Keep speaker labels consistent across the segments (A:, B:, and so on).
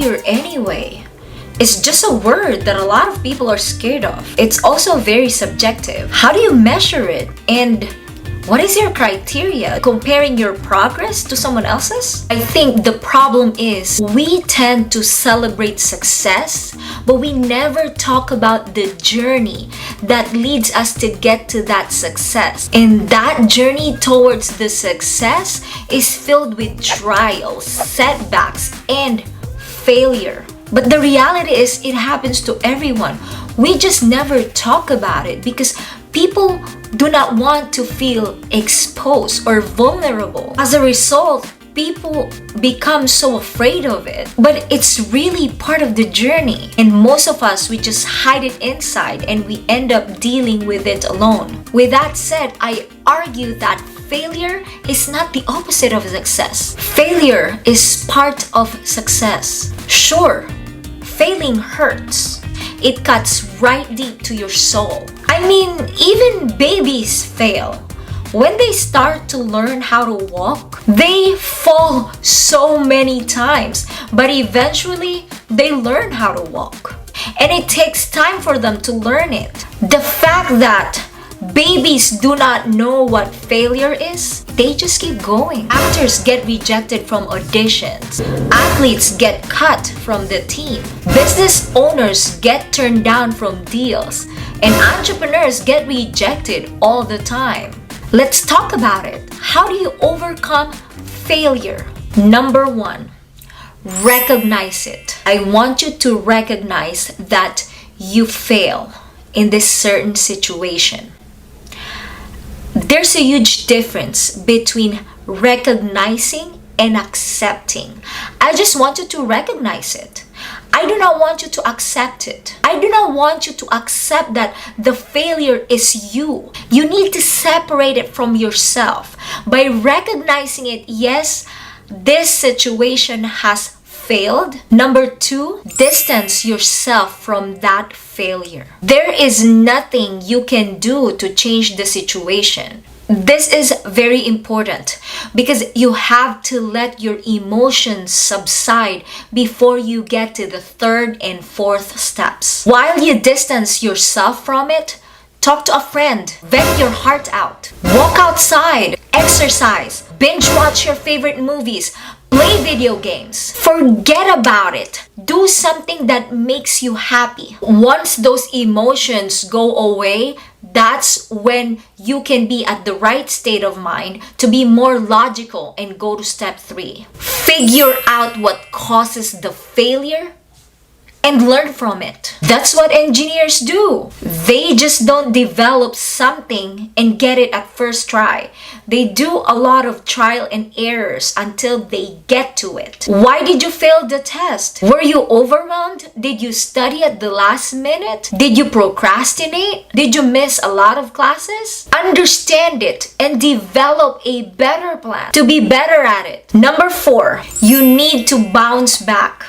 A: failure anyway? It's just a word that a lot of people are scared of. It's also very subjective. How do you measure it? And what is your criteria? Comparing your progress to someone else's? I think the problem is we tend to celebrate success, but we never talk about the journey that leads us to get to that success. And that journey towards the success is filled with trials, setbacks, and failure. But the reality is it happens to everyone. We just never talk about it because people do not want to feel exposed or vulnerable. As a result, people become so afraid of it. But it's really part of the journey. And most of us, we just hide it inside and we end up dealing with it alone. With that said, I argue that failure is not the opposite of success. Failure is part of success. Sure, failing hurts. It cuts right deep to your soul. I mean, even babies fail. When they start to learn how to walk, they fall so many times, but eventually they learn how to walk. And it takes time for them to learn it. The fact that babies do not know what failure is, they just keep going. Actors get rejected from auditions. Athletes get cut from the team. Business owners get turned down from deals. And entrepreneurs get rejected all the time. Let's talk about it. How do you overcome failure? Number one, recognize it. I want you to recognize that you fail in this certain situation. There's a huge difference between recognizing and accepting. I just want you to recognize it. I do not want you to accept it. I do not want you to accept that the failure is you. You need to separate it from yourself. By recognizing it, yes, this situation has failed. Number two, distance yourself from that failure. There is nothing you can do to change the situation. This is very important because you have to let your emotions subside before you get to the third and fourth steps. While you distance yourself from it, talk to a friend, vent your heart out, walk outside, exercise, binge watch your favorite movies, play video games. Forget about it. Do something that makes you happy. Once those emotions go away, that's when you can be at the right state of mind to be more logical and go to step 3. Figure out what causes the failure and learn from it. That's what engineers do. They just don't develop something and get it at first try. They do a lot of trial and errors until they get to it. Why did you fail the test? Were you overwhelmed? Did you study at the last minute? Did you procrastinate? Did you miss a lot of classes? Understand it and develop a better plan to be better at it. Number 4, you need to bounce back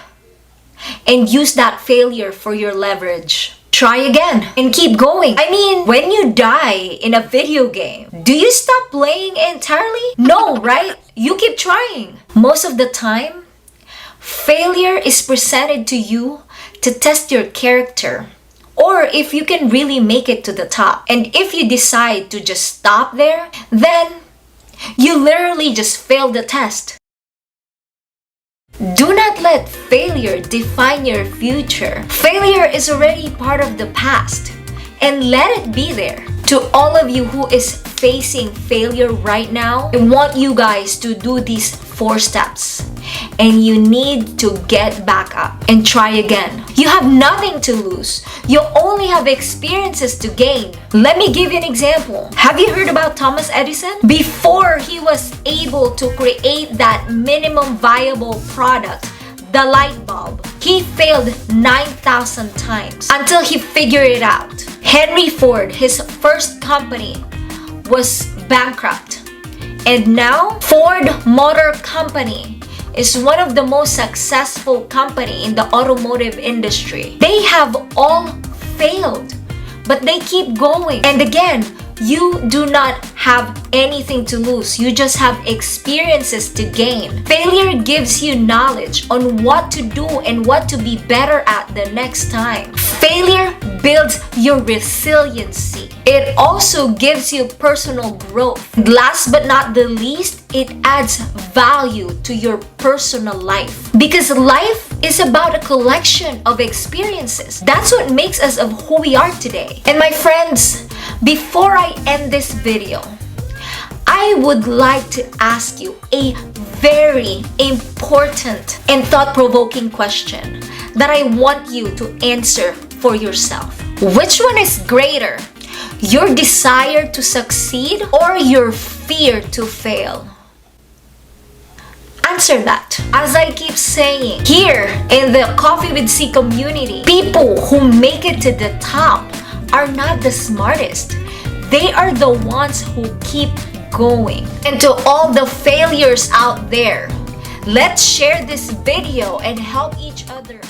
A: and use that failure for your leverage. Try again and keep going. I mean, when you die in a video game, do you stop playing entirely? No, right? You keep trying. Most of the time, failure is presented to you to test your character or if you can really make it to the top. And if you decide to just stop there, then you literally just failed the test. Do not let failure define your future. Failure is already part of the past, and let it be there. To all of you who is facing failure right now, I want you guys to do these 4 steps. And you need to get back up and try again. You have nothing to lose. You only have experiences to gain. Let me give you an example. Have you heard about Thomas Edison? Before he was able to create that minimum viable product, the light bulb, he failed 9,000 times until he figured it out. Henry Ford, his first company, was bankrupt. And now, Ford Motor Company is one of the most successful company in the automotive industry. They have all failed, but they keep going. And again, You do not have anything to lose. You just have experiences to gain. Failure gives you knowledge on what to do and what to be better at the next time. Failure builds your resiliency. It also gives you personal growth. Last but not the least, it adds value to your personal life. Because life is about a collection of experiences. That's what makes us of who we are today. And my friends, before I end this video, I would like to ask you a very important and thought-provoking question that I want you to answer for yourself. Which one is greater? Your desire to succeed or your fear to fail? Answer that. As I keep saying, here in the Coffee with C community, people who make it to the top are not the smartest. They are the ones who keep going. And to all the failures out there, let's share this video and help each other.